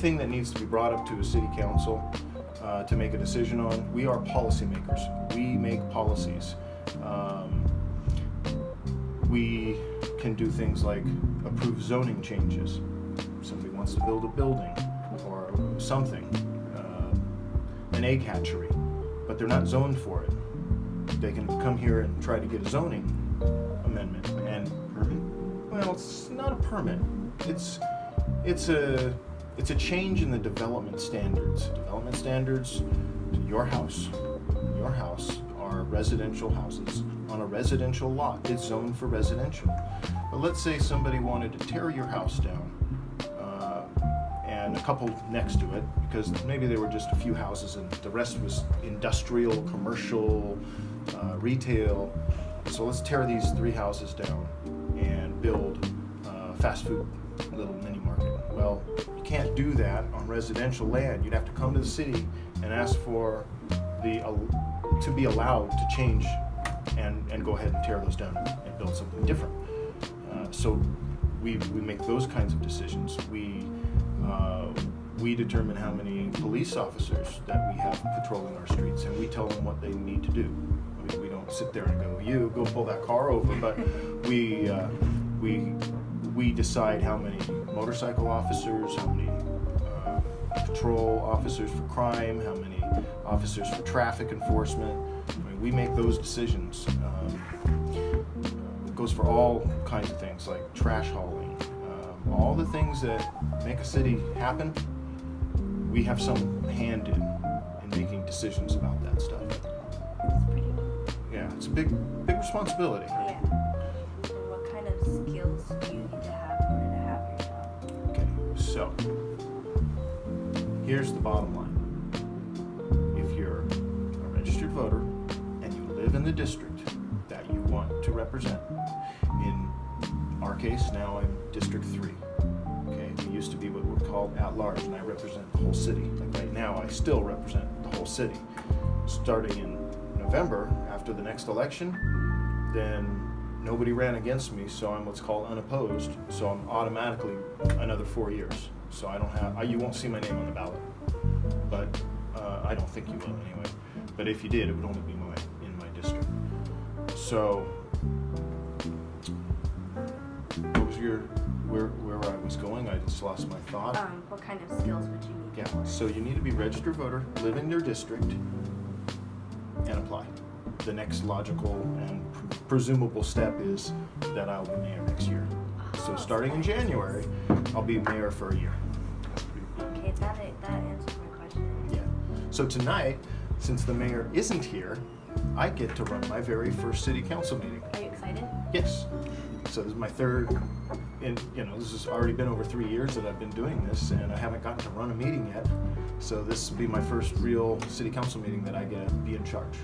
anything that needs to be brought up to a city council to make a decision on, we are policymakers. We make policies. We can do things like approve zoning changes. Somebody wants to build a building or something, an egg hatchery, but they're not zoned for it. They can come here and try to get a zoning amendment and, well, it's not a permit. It's a change in the development standards. Development standards, your house are residential houses on a residential lot. It's zoned for residential. But let's say somebody wanted to tear your house down and a couple next to it, because maybe there were just a few houses and the rest was industrial, commercial, retail. So let's tear these 3 houses down and build a fast food little mini market. Well, you can't do that on residential land. You'd have to come to the city and ask for to be allowed to change and go ahead and tear those down and build something different. So we make those kinds of decisions. We determine how many police officers that we have patrolling our streets, and we tell them what they need to do. I mean, we don't sit there and go, "You go pull that car over," but we decide how many motorcycle officers, how many patrol officers for crime, how many officers for traffic enforcement. I mean, we make those decisions. It goes for all kinds of things like trash hauling, all the things that make a city happen. We have some hand in making decisions about that stuff. That's pretty neat. Yeah, it's a big responsibility. Yeah. And what kind of skills do you need to have in order to have your job? Okay, so here's the bottom line. If you're a registered voter and you live in the district that you want to represent, in our case now I'm District 3. Okay, we used to be what we're called at large, and I represent the whole city. Like right now I still represent the whole city. Starting in November, after the next election, then nobody ran against me, so I'm what's called unopposed, so I'm automatically another 4 years. So I don't have, you won't see my name on the ballot, but I don't think you will anyway. But if you did, it would only be in my district. So, what was where I was going? I just lost my thought. What kind of skills would you need? Yeah, so you need to be a registered voter, live in their district, and apply. The next logical and presumable step is that I'll be mayor next year. So starting in January, I'll be mayor for a year. Okay, that answers my question. Yeah. So tonight, since the mayor isn't here, I get to run my very first city council meeting. Are you excited? Yes. So this is my third, and this has already been over 3 years that I've been doing this, and I haven't gotten to run a meeting yet. So this will be my first real city council meeting that I get to be in charge.